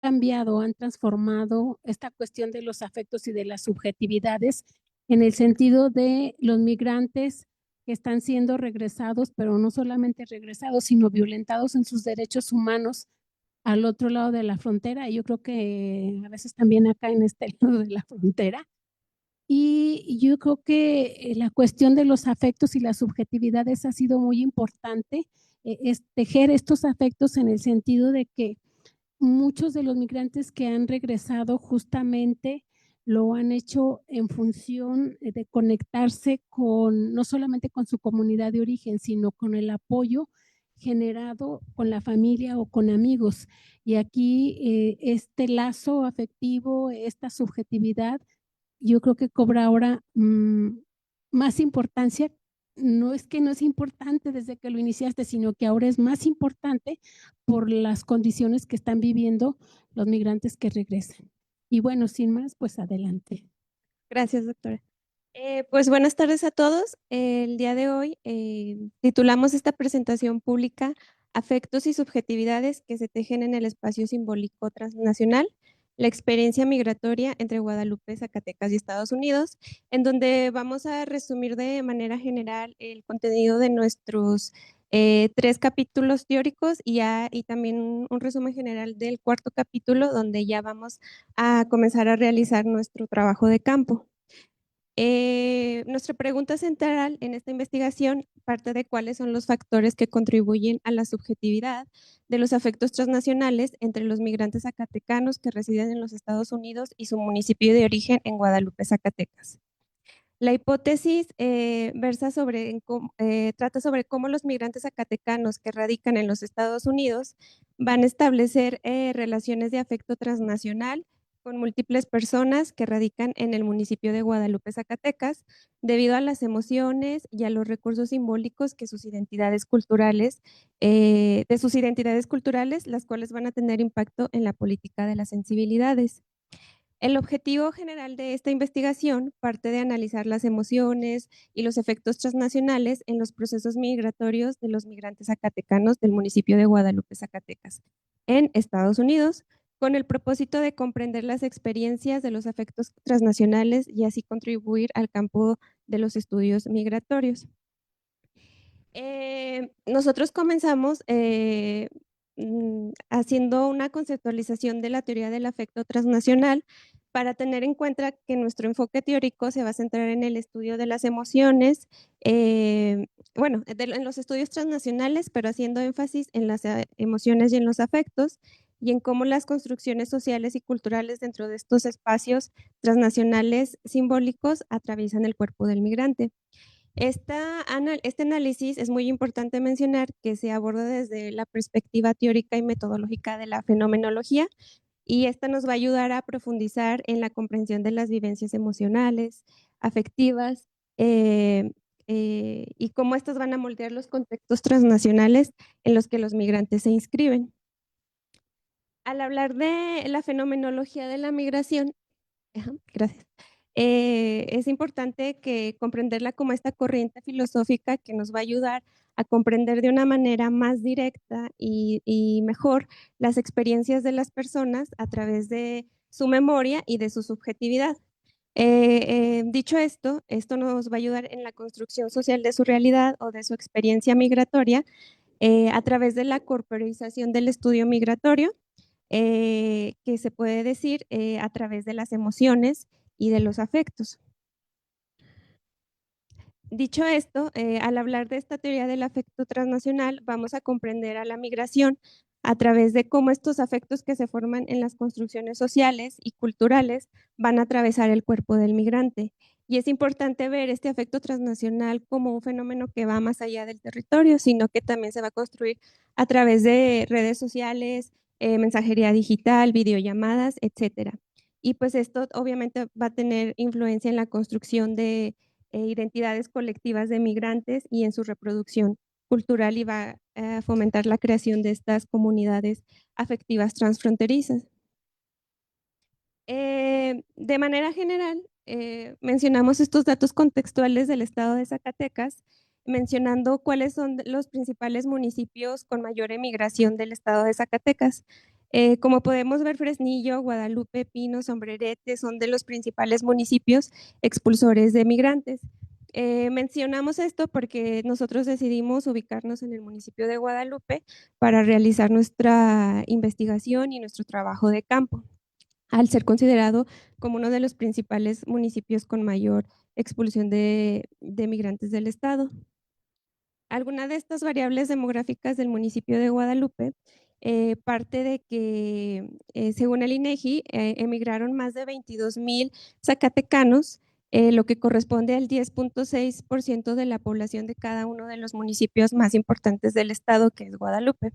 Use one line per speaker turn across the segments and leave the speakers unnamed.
cambiado, han transformado esta cuestión de los afectos y de las subjetividades en el sentido de los migrantes que están siendo regresados, pero no solamente regresados, sino violentados en sus derechos humanos al otro lado de la frontera. Yo creo que a veces también acá en este lado de la frontera. Y yo creo que la cuestión de los afectos y las subjetividades ha sido muy importante, es tejer estos afectos en el sentido de que muchos de los migrantes que han regresado justamente lo han hecho en función de conectarse con, no solamente con su comunidad de origen, sino con el apoyo generado con la familia o con amigos. Y aquí este lazo afectivo, esta subjetividad, yo creo que cobra ahora más importancia. No es que no es importante desde que lo iniciaste, sino que ahora es más importante por las condiciones que están viviendo los migrantes que regresan. Y bueno, sin más, pues adelante.
Gracias, doctora. Pues buenas tardes a todos. El día de hoy titulamos esta presentación pública Afectos y subjetividades que se tejen en el espacio simbólico transnacional, la experiencia migratoria entre Guadalupe, Zacatecas y Estados Unidos, en donde vamos a resumir de manera general el contenido de nuestros 3 capítulos teóricos y también un resumen general del cuarto capítulo, donde ya vamos a comenzar a realizar nuestro trabajo de campo. Nuestra pregunta central en esta investigación parte de cuáles son los factores que contribuyen a la subjetividad de los afectos transnacionales entre los migrantes zacatecanos que residen en los Estados Unidos y su municipio de origen en Guadalupe, Zacatecas. La hipótesis trata sobre cómo los migrantes zacatecanos que radican en los Estados Unidos van a establecer relaciones de afecto transnacional con múltiples personas que radican en el municipio de Guadalupe, Zacatecas, debido a las emociones y a los recursos simbólicos que de sus identidades culturales, las cuales van a tener impacto en la política de las sensibilidades. El objetivo general de esta investigación parte de analizar las emociones y los efectos transnacionales en los procesos migratorios de los migrantes zacatecanos del municipio de Guadalupe, Zacatecas, en Estados Unidos, con el propósito de comprender las experiencias de los efectos transnacionales y así contribuir al campo de los estudios migratorios. Nosotros comenzamos haciendo una conceptualización de la teoría del afecto transnacional para tener en cuenta que nuestro enfoque teórico se va a centrar en el estudio de las emociones, en los estudios transnacionales, pero haciendo énfasis en las emociones y en los afectos y en cómo las construcciones sociales y culturales dentro de estos espacios transnacionales simbólicos atraviesan el cuerpo del migrante. Este análisis es muy importante mencionar que se aborda desde la perspectiva teórica y metodológica de la fenomenología, y esta nos va a ayudar a profundizar en la comprensión de las vivencias emocionales, afectivas, y cómo estas van a moldear los contextos transnacionales en los que los migrantes se inscriben. Al hablar de la fenomenología de la migración, gracias. Es importante que comprenderla como esta corriente filosófica que nos va a ayudar a comprender de una manera más directa y mejor las experiencias de las personas a través de su memoria y de su subjetividad. Dicho esto nos va a ayudar en la construcción social de su realidad o de su experiencia migratoria a través de la corporización del estudio migratorio, que se puede decir a través de las emociones y de los afectos. Dicho esto, al hablar de esta teoría del afecto transnacional, vamos a comprender a la migración a través de cómo estos afectos que se forman en las construcciones sociales y culturales van a atravesar el cuerpo del migrante. Y es importante ver este afecto transnacional como un fenómeno que va más allá del territorio, sino que también se va a construir a través de redes sociales, mensajería digital, videollamadas, etcétera. Y pues esto obviamente va a tener influencia en la construcción de identidades colectivas de migrantes y en su reproducción cultural, y va a fomentar la creación de estas comunidades afectivas transfronterizas. De manera general, mencionamos estos datos contextuales del estado de Zacatecas, mencionando cuáles son los principales municipios con mayor emigración del estado de Zacatecas. Como podemos ver, Fresnillo, Guadalupe, Pino, Sombrerete son de los principales municipios expulsores de migrantes. Mencionamos esto porque nosotros decidimos ubicarnos en el municipio de Guadalupe para realizar nuestra investigación y nuestro trabajo de campo, al ser considerado como uno de los principales municipios con mayor expulsión de migrantes del estado. Alguna de estas variables demográficas del municipio de Guadalupe parte de que, según el INEGI, emigraron más de 22,000 zacatecanos, lo que corresponde al 10.6% de la población de cada uno de los municipios más importantes del estado, que es Guadalupe.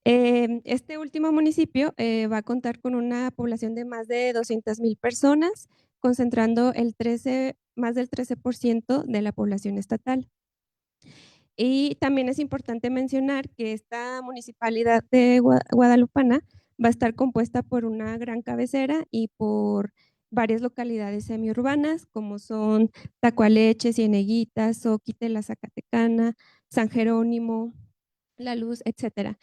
Este último municipio va a contar con una población de más de 200,000 personas, concentrando más del 13% de la población estatal. Y también es importante mencionar que esta municipalidad de Guadalupana va a estar compuesta por una gran cabecera y por varias localidades semiurbanas, como son Tacualeche, Cieneguitas, Zóquite, La Zacatecana, San Jerónimo, La Luz, etcétera.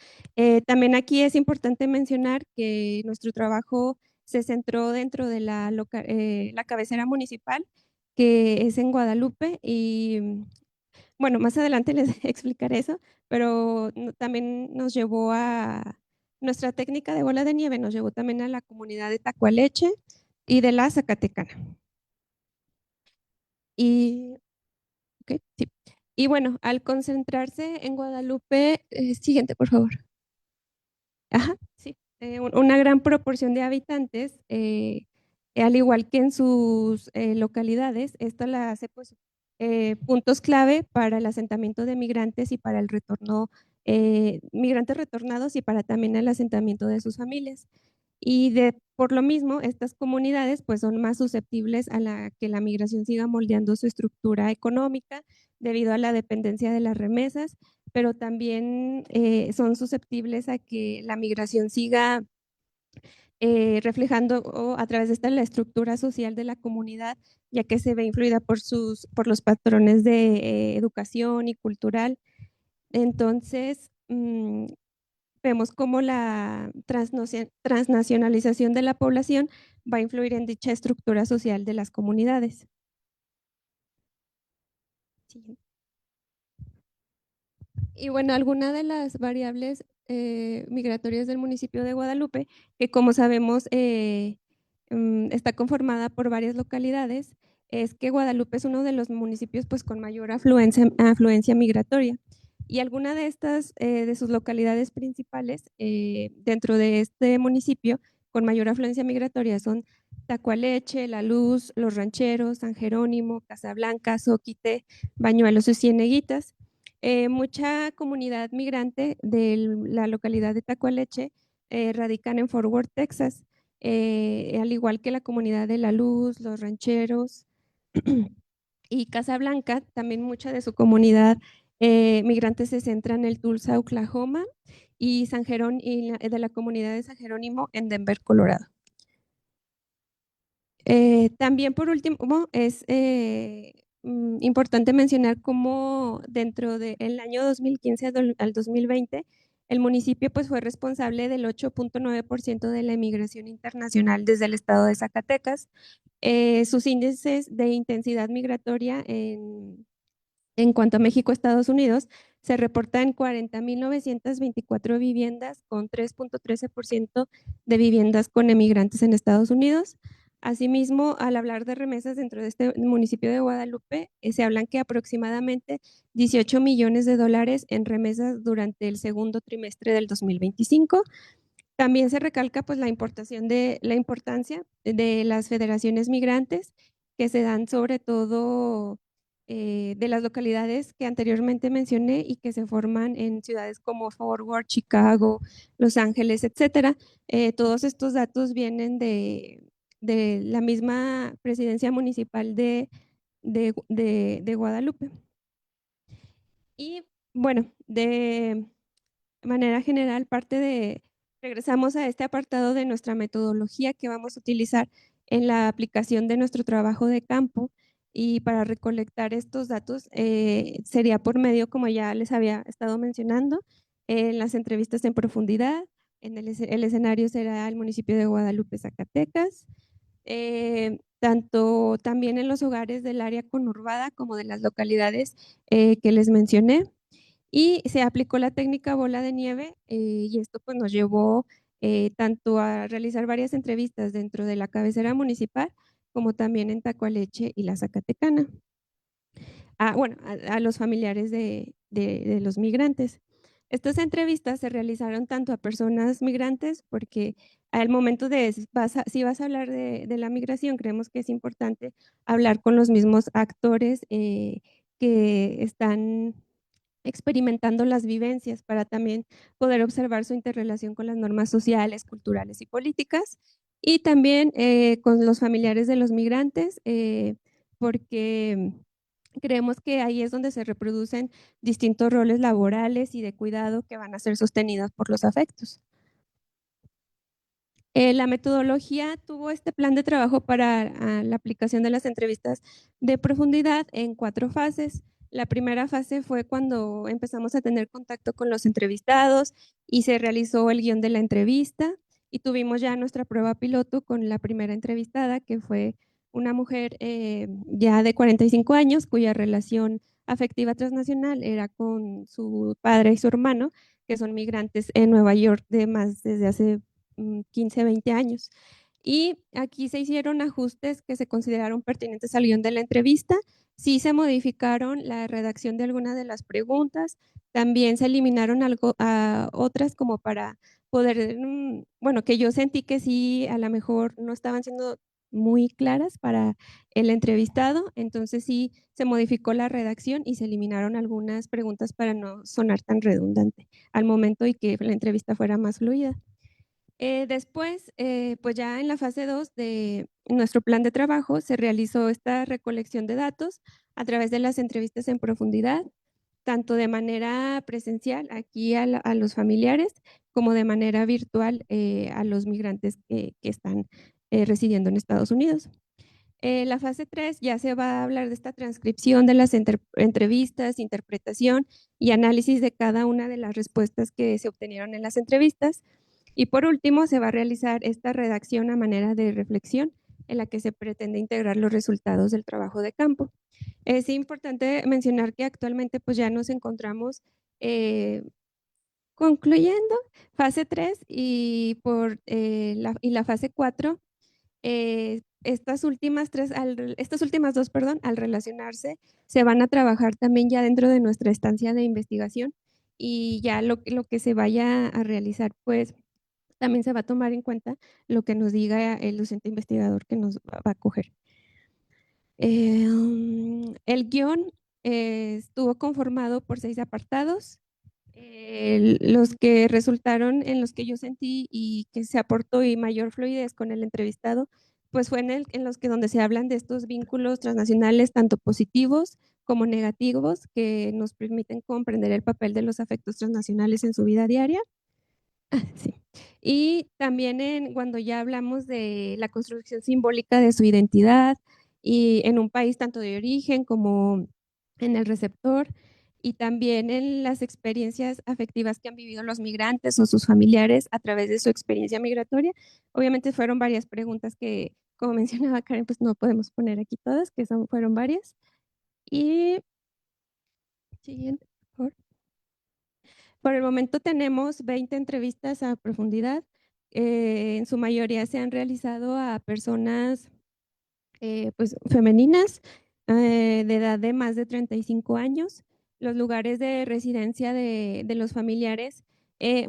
También aquí es importante mencionar que nuestro trabajo se centró dentro de la cabecera municipal, que es en Guadalupe, y bueno, más adelante les explicaré eso, pero también nos llevó a nuestra técnica de bola de nieve, nos llevó también a la comunidad de Tacualeche y de la Zacatecana. Y, ok, sí. Y bueno, al concentrarse en Guadalupe, siguiente, por favor. Ajá, sí. Una gran proporción de habitantes, al igual que en sus localidades, esto la hace pues puntos clave para el asentamiento de migrantes y para el retorno, migrantes retornados y para también el asentamiento de sus familias. Y por lo mismo, estas comunidades pues son más susceptibles a que la migración siga moldeando su estructura económica debido a la dependencia de las remesas, pero también son susceptibles a que la migración siga reflejando a través de esta la estructura social de la comunidad, ya que se ve influida por los patrones de educación y cultural. Entonces, vemos cómo la transnacionalización de la población va a influir en dicha estructura social de las comunidades. Siguiente. Y bueno, alguna de las variables migratorias del municipio de Guadalupe, que como sabemos está conformada por varias localidades, es que Guadalupe es uno de los municipios pues con mayor afluencia migratoria. Y alguna de estas, de sus localidades principales dentro de este municipio con mayor afluencia migratoria son Tacualeche, La Luz, Los Rancheros, San Jerónimo, Casablanca, Zóquite, Bañuelos y Cieneguitas. Mucha comunidad migrante de la localidad de Tacualeche radican en Fort Worth, Texas, al igual que la comunidad de La Luz, Los Rancheros y Casablanca. También mucha de su comunidad migrante se centra en el Tulsa, Oklahoma, y de la comunidad de San Jerónimo en Denver, Colorado. También por último es importante mencionar cómo dentro del año 2015 al 2020 el municipio pues fue responsable del 8.9% de la emigración internacional desde el estado de Zacatecas. Sus índices de intensidad migratoria en cuanto a México, Estados Unidos, se reportan 40,924 viviendas con 3.13% de viviendas con emigrantes en Estados Unidos. Asimismo, al hablar de remesas dentro de este municipio de Guadalupe, se hablan que aproximadamente 18 millones de dólares en remesas durante el segundo trimestre del 2025. También se recalca pues la importancia de las federaciones migrantes que se dan sobre todo de las localidades que anteriormente mencioné y que se forman en ciudades como Fort Worth, Chicago, Los Ángeles, etcétera. Todos estos datos vienen de la misma presidencia municipal de Guadalupe. Y bueno, de manera general, regresamos a este apartado de nuestra metodología que vamos a utilizar en la aplicación de nuestro trabajo de campo. Y para recolectar estos datos sería por medio, como ya les había estado mencionando, en las entrevistas en profundidad, el escenario será el municipio de Guadalupe, Zacatecas. Tanto también en los hogares del área conurbada como de las localidades que les mencioné. Y se aplicó la técnica bola de nieve y esto pues nos llevó tanto a realizar varias entrevistas dentro de la cabecera municipal como también en Tacoaleche y la Zacatecana. Bueno, a los familiares de los migrantes. Estas entrevistas se realizaron tanto a personas migrantes, porque al momento de, si vas a hablar de la migración, creemos que es importante hablar con los mismos actores que están experimentando las vivencias para también poder observar su interrelación con las normas sociales, culturales y políticas, y también con los familiares de los migrantes, porque creemos que ahí es donde se reproducen distintos roles laborales y de cuidado que van a ser sostenidos por los afectos. La metodología tuvo este plan de trabajo para la aplicación de las entrevistas de profundidad en 4 fases. La primera fase fue cuando empezamos a tener contacto con los entrevistados y se realizó el guión de la entrevista y tuvimos ya nuestra prueba piloto con la primera entrevistada, que fue una mujer ya de 45 años cuya relación afectiva transnacional era con su padre y su hermano, que son migrantes en Nueva York desde hace 15, 20 años. Y aquí se hicieron ajustes que se consideraron pertinentes al guión de la entrevista. Sí se modificaron la redacción de algunas de las preguntas. También se eliminaron otras como para poder, bueno, que yo sentí que sí, a lo mejor no estaban siendo muy claras para el entrevistado. Entonces sí se modificó la redacción y se eliminaron algunas preguntas para no sonar tan redundante al momento y que la entrevista fuera más fluida. Después, pues ya en la fase 2 de nuestro plan de trabajo se realizó esta recolección de datos a través de las entrevistas en profundidad, tanto de manera presencial aquí a los familiares como de manera virtual a los migrantes que están residiendo en Estados Unidos. La fase 3 ya se va a hablar de esta transcripción de las entrevistas, interpretación y análisis de cada una de las respuestas que se obtenieron en las entrevistas. Y por último, se va a realizar esta redacción a manera de reflexión en la que se pretende integrar los resultados del trabajo de campo. Es importante mencionar que actualmente pues ya nos encontramos concluyendo fase 3 y, la fase 4. Estas últimas 2, perdón, al relacionarse, se van a trabajar también ya dentro de nuestra estancia de investigación y ya lo que se vaya a realizar, pues también se va a tomar en cuenta lo que nos diga el docente investigador que nos va a acoger. El guión estuvo conformado por 6 apartados. Los que resultaron en los que yo sentí y que se aportó y mayor fluidez con el entrevistado, pues fue en los que donde se hablan de estos vínculos transnacionales, tanto positivos como negativos, que nos permiten comprender el papel de los afectos transnacionales en su vida diaria. Sí. Y también cuando ya hablamos de la construcción simbólica de su identidad y en un país tanto de origen como en el receptor, y también en las experiencias afectivas que han vivido los migrantes o sus familiares a través de su experiencia migratoria. Obviamente fueron varias preguntas que, como mencionaba Karen, pues no podemos poner aquí todas, que fueron varias. Y siguiente, por favor. Por el momento tenemos 20 entrevistas a profundidad. En su mayoría se han realizado a personas pues, femeninas de edad de más de 35 años. Los lugares de residencia de los familiares,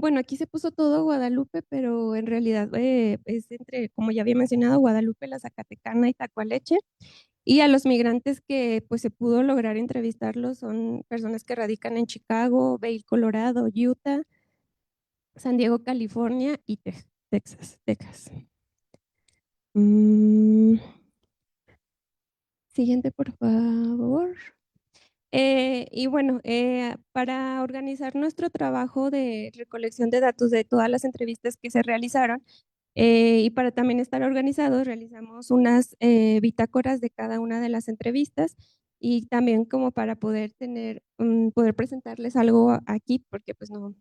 bueno, aquí se puso todo Guadalupe, pero en realidad es entre, como ya había mencionado, Guadalupe, la Zacatecana y Tacoaleche. Y a los migrantes que pues se pudo lograr entrevistarlos son personas que radican en Chicago, Vail, Colorado, Utah, San Diego, California y Texas. Siguiente, por favor. Y bueno, para organizar nuestro trabajo de recolección de datos de todas las entrevistas que se realizaron y para también estar organizados, realizamos unas bitácoras de cada una de las entrevistas y también como para poder poder presentarles algo aquí, porque pues no,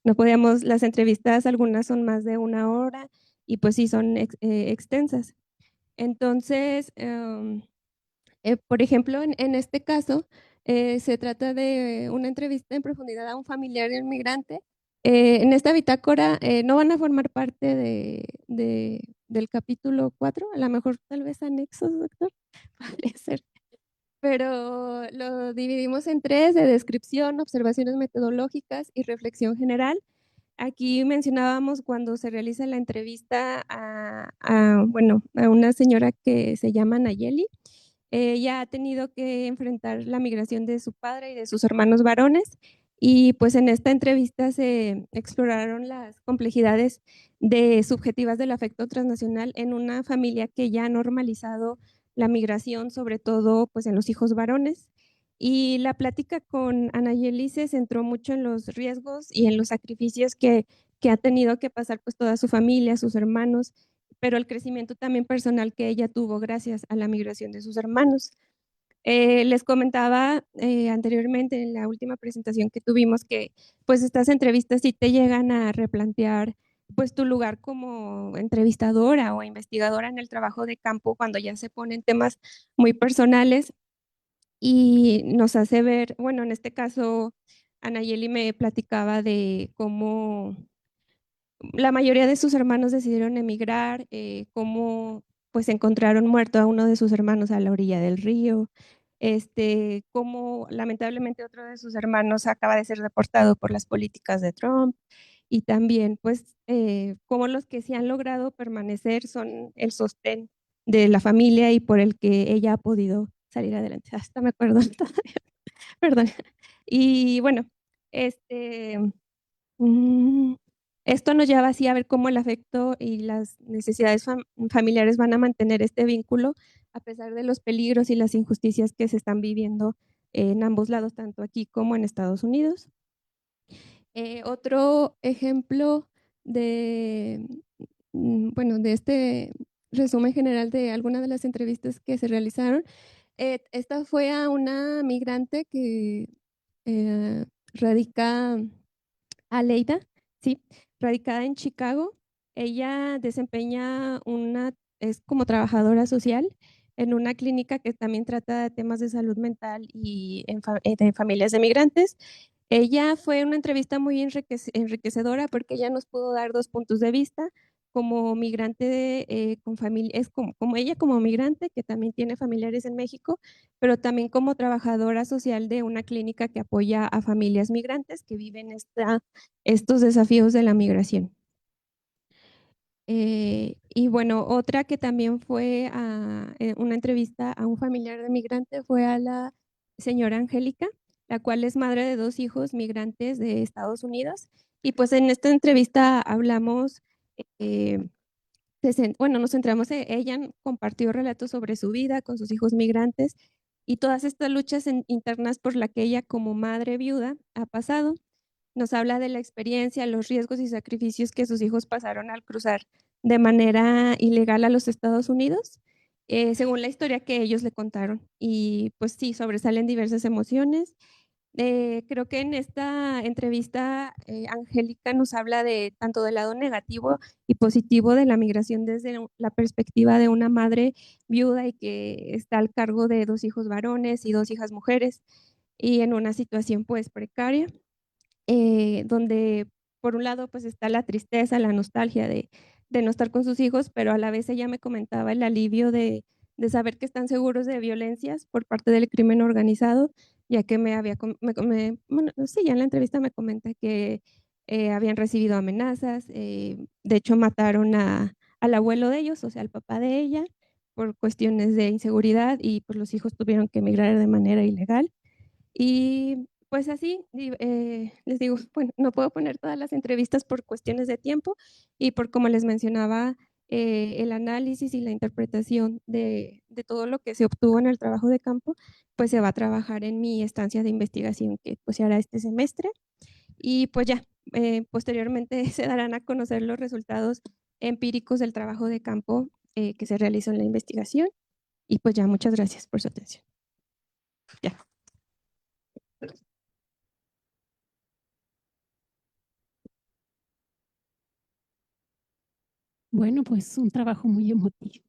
no podíamos, las entrevistas, algunas son más de 1 hora y pues sí son extensas. Entonces, por ejemplo, en este caso, se trata de una entrevista en profundidad a un familiar inmigrante. En esta bitácora no van a formar parte del capítulo 4, a lo mejor tal vez anexos, doctor, podría ser. Pero lo dividimos en 3, de descripción, observaciones metodológicas y reflexión general. Aquí mencionábamos cuando se realiza la entrevista bueno, a una señora que se llama Nayeli. Ella ha tenido que enfrentar la migración de su padre y de sus hermanos varones, y pues en esta entrevista se exploraron las complejidades subjetivas del afecto transnacional en una familia que ya ha normalizado la migración, sobre todo pues en los hijos varones. Y la plática con Anayeli se centró mucho en los riesgos y en los sacrificios que ha tenido que pasar pues toda su familia, sus hermanos, pero el crecimiento también personal que ella tuvo gracias a la migración de sus hermanos. Les comentaba anteriormente en la última presentación que tuvimos que pues estas entrevistas sí te llegan a replantear pues tu lugar como entrevistadora o investigadora en el trabajo de campo cuando ya se ponen temas muy personales, y nos hace ver, bueno, en este caso, Anayeli me platicaba de cómo la mayoría de sus hermanos decidieron emigrar, cómo pues encontraron muerto a uno de sus hermanos a la orilla del río, cómo lamentablemente otro de sus hermanos acaba de ser deportado por las políticas de Trump, y también pues cómo los que sí han logrado permanecer son el sostén de la familia y por el que ella ha podido salir adelante. Hasta me acuerdo todavía, perdón. Y bueno, este, Mm, esto nos lleva así a ver cómo el afecto y las necesidades familiares van a mantener este vínculo a pesar de los peligros y las injusticias que se están viviendo en ambos lados, tanto aquí como en Estados Unidos. Otro ejemplo de, bueno, de este resumen general de algunas de las entrevistas que se realizaron. Esta fue a una migrante que radica Aleida, sí, radicada en Chicago. Ella es como trabajadora social en una clínica que también trata de temas de salud mental y de familias de migrantes. Ella fue una entrevista muy enriquecedora porque ella nos pudo dar 2 puntos de vista como migrante con familia, es como ella como migrante que también tiene familiares en México, pero también como trabajadora social de una clínica que apoya a familias migrantes que viven estos desafíos de la migración. Y bueno, otra que también fue una entrevista a un familiar de migrante fue a la señora Angélica, la cual es madre de 2 hijos migrantes de Estados Unidos. Y pues en esta entrevista hablamos, eh, bueno, nos centramos en ella, compartió relatos sobre su vida con sus hijos migrantes y todas estas luchas internas por la que ella como madre viuda ha pasado. Nos habla de la experiencia, los riesgos y sacrificios que sus hijos pasaron al cruzar de manera ilegal a los Estados Unidos, según la historia que ellos le contaron. Y pues sí, sobresalen diversas emociones. Creo que en esta entrevista Angélica nos habla de tanto del lado negativo y positivo de la migración desde la perspectiva de una madre viuda y que está al cargo de 2 hijos varones y 2 hijas mujeres y en una situación pues precaria, donde por un lado pues está la tristeza, la nostalgia de no estar con sus hijos, pero a la vez ella me comentaba el alivio de saber que están seguros de violencias por parte del crimen organizado, ya que bueno, sí, ya en la entrevista me comenta que habían recibido amenazas, de hecho mataron al abuelo de ellos, o sea, al papá de ella, por cuestiones de inseguridad, y pues los hijos tuvieron que emigrar de manera ilegal. Y pues así, les digo, bueno, no puedo poner todas las entrevistas por cuestiones de tiempo y por, como les mencionaba, el análisis y la interpretación de todo lo que se obtuvo en el trabajo de campo, pues se va a trabajar en mi estancia de investigación que pues se hará este semestre. Y pues ya, posteriormente se darán a conocer los resultados empíricos del trabajo de campo que se realizó en la investigación. Y pues ya, muchas gracias por su atención. Ya.
Bueno, pues un trabajo muy emotivo.